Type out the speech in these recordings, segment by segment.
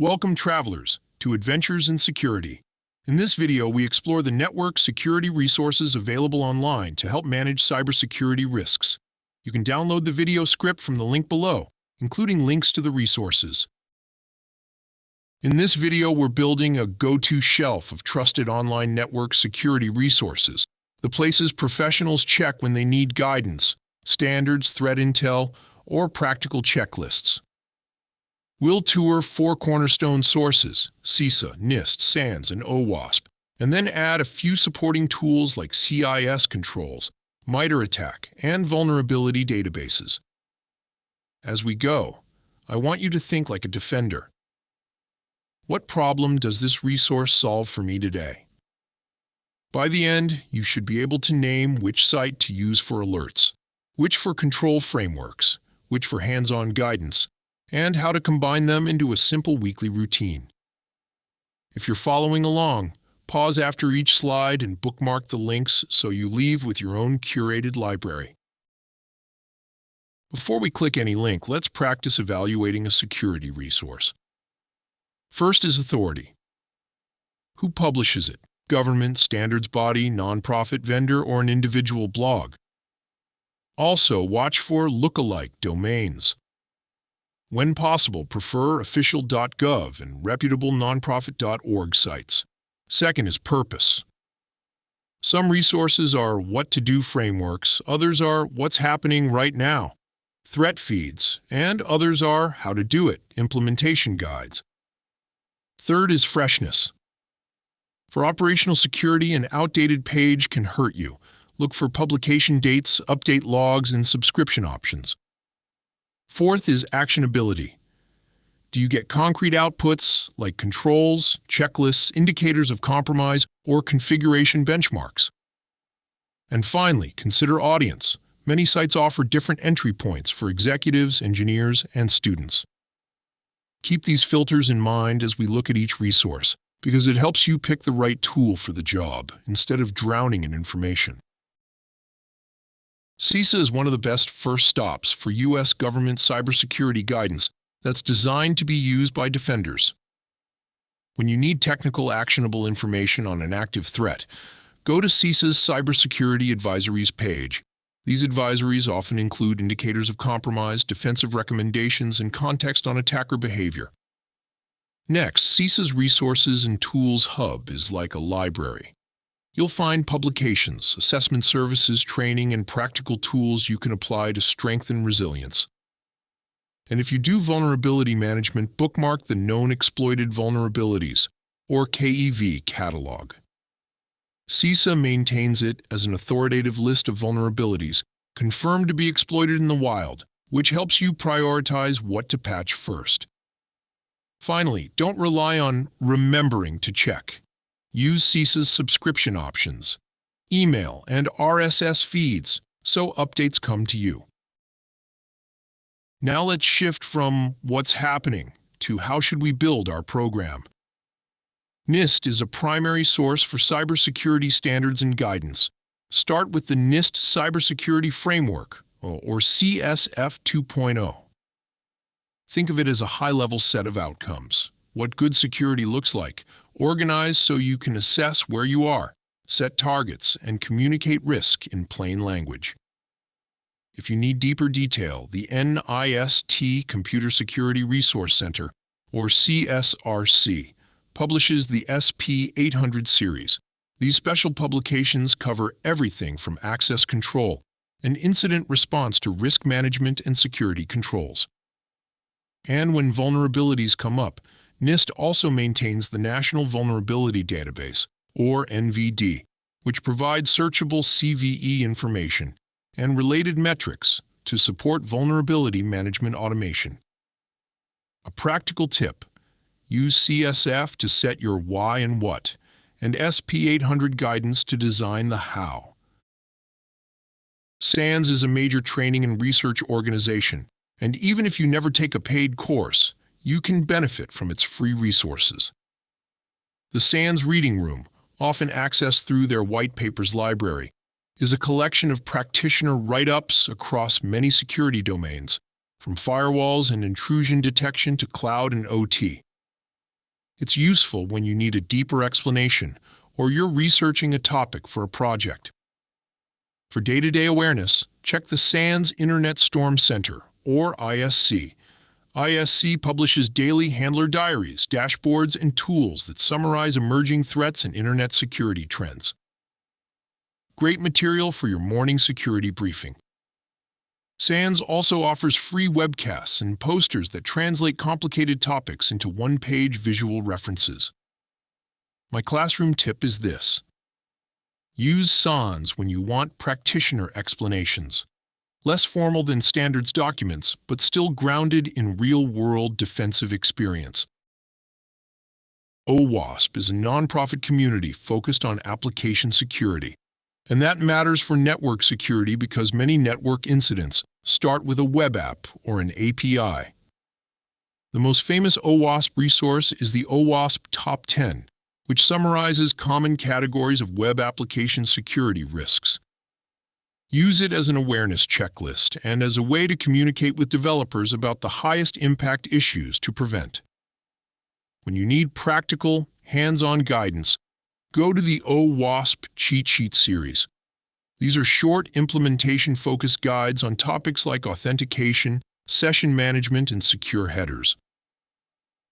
Welcome, travelers, to Adventures in Security. In this video, we explore the network security resources available online to help manage cybersecurity risks. You can download the video script from the link below, including links to the resources. In this video, we're building a go-to shelf of trusted online network security resources, the places professionals check when they need guidance, standards, threat intel, or practical checklists. We'll tour 4 cornerstone sources, CISA, NIST, SANS, and OWASP, and then add a few supporting tools like CIS Controls, MITRE ATT&CK, and vulnerability databases. As we go, I want you to think like a defender. What problem does this resource solve for me today? By the end, you should be able to name which site to use for alerts, which for control frameworks, which for hands-on guidance, and how to combine them into a simple weekly routine. If you're following along, pause after each slide and bookmark the links so you leave with your own curated library. Before we click any link, let's practice evaluating a security resource. First is authority. Who publishes it? Government, standards body, nonprofit vendor, or an individual blog? Also, watch for look-alike domains. When possible, prefer official.gov and reputable nonprofit.org sites. Second is purpose. Some resources are what-to-do frameworks, others are what's happening right now, threat feeds, and others are how-to-do-it, implementation guides. Third is freshness. For operational security, an outdated page can hurt you. Look for publication dates, update logs, and subscription options. Fourth is actionability. Do you get concrete outputs like controls, checklists, indicators of compromise, or configuration benchmarks? And finally, consider audience. Many sites offer different entry points for executives, engineers, and students. Keep these filters in mind as we look at each resource, because it helps you pick the right tool for the job instead of drowning in information. CISA is one of the best first stops for U.S. government cybersecurity guidance that's designed to be used by defenders. When you need technical, actionable information on an active threat, go to CISA's Cybersecurity Advisories page. These advisories often include indicators of compromise, defensive recommendations, and context on attacker behavior. Next, CISA's Resources and Tools Hub is like a library. You'll find publications, assessment services, training, and practical tools you can apply to strengthen resilience. And if you do vulnerability management, bookmark the Known Exploited Vulnerabilities, or KEV catalog. CISA maintains it as an authoritative list of vulnerabilities confirmed to be exploited in the wild, which helps you prioritize what to patch first. Finally, don't rely on remembering to check. Use CISA's subscription options, email, and RSS feeds so updates come to you. Now let's shift from what's happening to how should we build our program. NIST is a primary source for cybersecurity standards and guidance. Start with the NIST Cybersecurity Framework, or CSF 2.0. Think of it as a high-level set of outcomes. What good security looks like, organized so you can assess where you are, set targets, and communicate risk in plain language. If you need deeper detail, the NIST Computer Security Resource Center, or CSRC, publishes the SP 800 series. These special publications cover everything from access control and incident response to risk management and security controls. And when vulnerabilities come up, NIST also maintains the National Vulnerability Database, or NVD, which provides searchable CVE information and related metrics to support vulnerability management automation. A practical tip: use CSF to set your why and what, and SP 800 guidance to design the how. SANS is a major training and research organization, and even if you never take a paid course, you can benefit from its free resources. The SANS Reading Room, often accessed through their White Papers library, is a collection of practitioner write-ups across many security domains, from firewalls and intrusion detection to cloud and OT. It's useful when you need a deeper explanation or you're researching a topic for a project. For day-to-day awareness, check the SANS Internet Storm Center, or ISC. ISC publishes daily handler diaries, dashboards, and tools that summarize emerging threats and Internet security trends. Great material for your morning security briefing. SANS also offers free webcasts and posters that translate complicated topics into one-page visual references. My classroom tip is this: use SANS when you want practitioner explanations. Less formal than standards documents, but still grounded in real-world defensive experience. OWASP is a nonprofit community focused on application security. And that matters for network security because many network incidents start with a web app or an API. The most famous OWASP resource is the OWASP Top 10, which summarizes common categories of web application security risks. Use it as an awareness checklist and as a way to communicate with developers about the highest impact issues to prevent. When you need practical, hands-on guidance, go to the OWASP Cheat Sheet series. These are short, implementation-focused guides on topics like authentication, session management, and secure headers.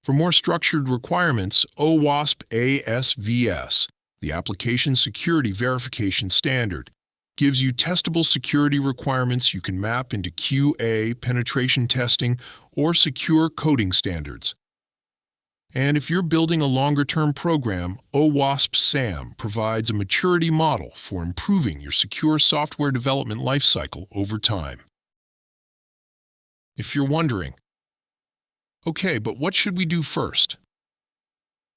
For more structured requirements, OWASP ASVS, the Application Security Verification Standard, gives you testable security requirements you can map into QA, penetration testing, or secure coding standards. And if you're building a longer-term program, OWASP SAM provides a maturity model for improving your secure software development lifecycle over time. If you're wondering, okay, but what should we do first?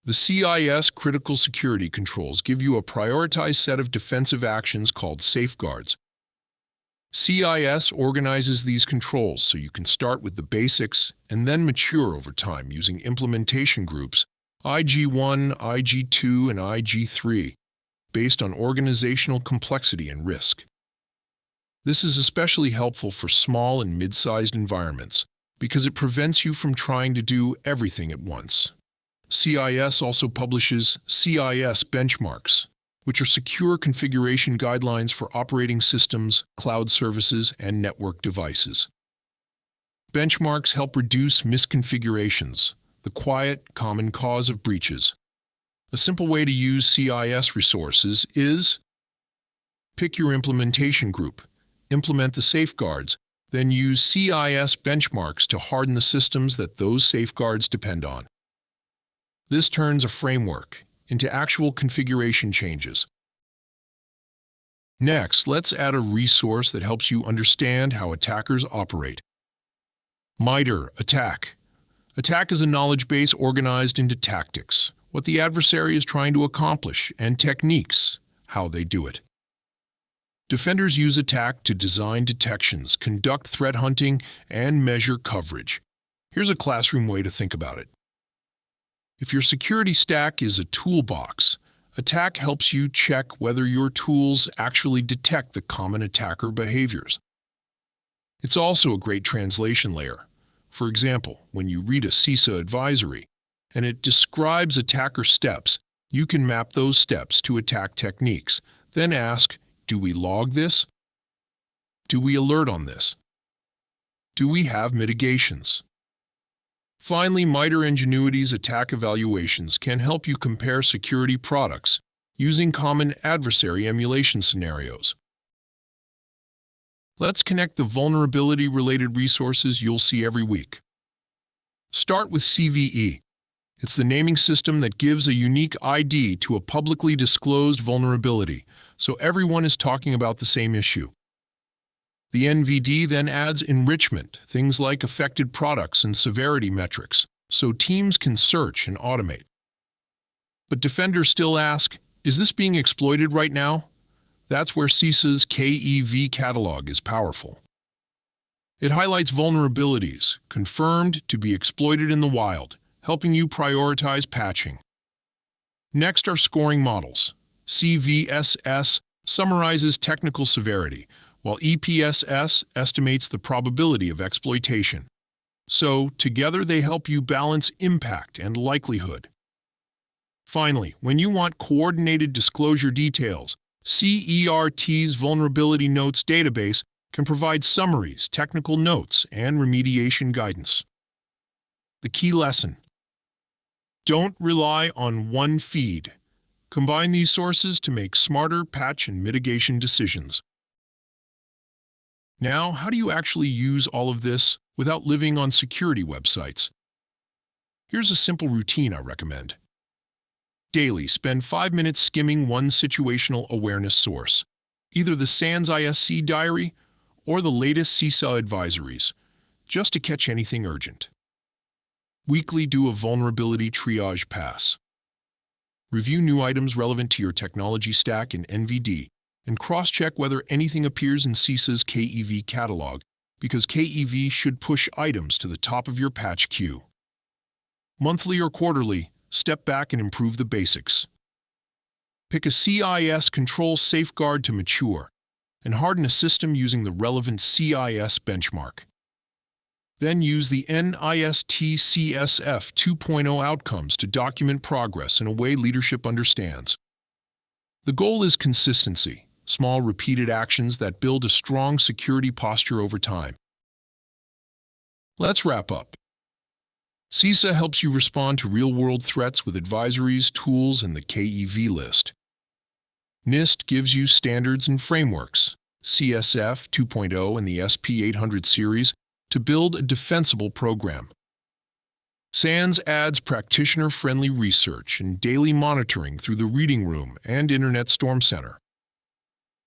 The CIS Critical Security Controls give you a prioritized set of defensive actions called safeguards. CIS organizes these controls so you can start with the basics and then mature over time using implementation groups IG1, IG2, and IG3 based on organizational complexity and risk. This is especially helpful for small and mid-sized environments because it prevents you from trying to do everything at once. CIS also publishes CIS benchmarks, which are secure configuration guidelines for operating systems, cloud services, and network devices. Benchmarks help reduce misconfigurations, the quiet, common cause of breaches. A simple way to use CIS resources is: pick your implementation group, implement the safeguards, then use CIS benchmarks to harden the systems that those safeguards depend on. This turns a framework into actual configuration changes. Next, let's add a resource that helps you understand how attackers operate. MITRE ATT&CK. Attack is a knowledge base organized into tactics, what the adversary is trying to accomplish, and techniques, how they do it. Defenders use attack to design detections, conduct threat hunting, and measure coverage. Here's a classroom way to think about it. If your security stack is a toolbox, attack helps you check whether your tools actually detect the common attacker behaviors. It's also a great translation layer. For example, when you read a CISA advisory and it describes attacker steps, you can map those steps to attack techniques. Then ask, do we log this? Do we alert on this? Do we have mitigations? Finally, MITRE Ingenuity's attack evaluations can help you compare security products using common adversary emulation scenarios. Let's connect the vulnerability-related resources you'll see every week. Start with CVE. It's the naming system that gives a unique ID to a publicly disclosed vulnerability, so everyone is talking about the same issue. The NVD then adds enrichment, things like affected products and severity metrics, so teams can search and automate. But defenders still ask, is this being exploited right now? That's where CISA's KEV catalog is powerful. It highlights vulnerabilities confirmed to be exploited in the wild, helping you prioritize patching. Next are scoring models. CVSS summarizes technical severity, while EPSS estimates the probability of exploitation. So, together they help you balance impact and likelihood. Finally, when you want coordinated disclosure details, CERT's Vulnerability Notes database can provide summaries, technical notes, and remediation guidance. The key lesson: don't rely on one feed. Combine these sources to make smarter patch and mitigation decisions. Now, how do you actually use all of this without living on security websites? Here's a simple routine I recommend. Daily, spend 5 minutes skimming one situational awareness source, either the SANS ISC diary or the latest CISA advisories, just to catch anything urgent. Weekly, do a vulnerability triage pass. Review new items relevant to your technology stack in NVD and cross-check whether anything appears in CISA's KEV catalog, because KEV should push items to the top of your patch queue. Monthly or quarterly, step back and improve the basics. Pick a CIS Controls safeguard to mature and harden a system using the relevant CIS benchmark. Then use the NIST CSF 2.0 outcomes to document progress in a way leadership understands. The goal is consistency, small repeated actions that build a strong security posture over time. Let's wrap up. CISA helps you respond to real-world threats with advisories, tools, and the KEV list. NIST gives you standards and frameworks, CSF 2.0 and the SP 800 series, to build a defensible program. SANS adds practitioner-friendly research and daily monitoring through the Reading Room and Internet Storm Center.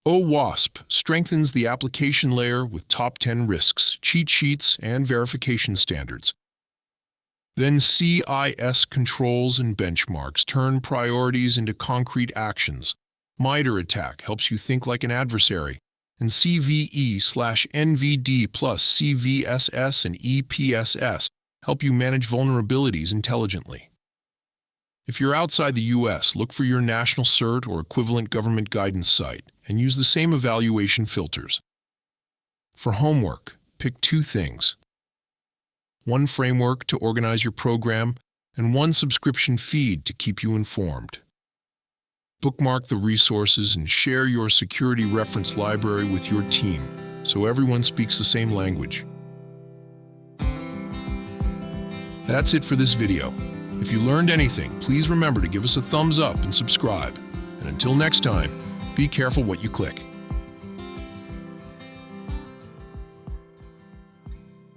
OWASP strengthens the application layer with top 10 risks, cheat sheets, and verification standards. Then CIS Controls and benchmarks turn priorities into concrete actions. MITRE ATT&CK helps you think like an adversary, and CVE/NVD plus CVSS and EPSS help you manage vulnerabilities intelligently. If you're outside the U.S., look for your national CERT or equivalent government guidance site and use the same evaluation filters. For homework, pick 2 things: one framework to organize your program and one subscription feed to keep you informed. Bookmark the resources and share your security reference library with your team so everyone speaks the same language. That's it for this video. If you learned anything, please remember to give us a thumbs up and subscribe. And until next time, be careful what you click.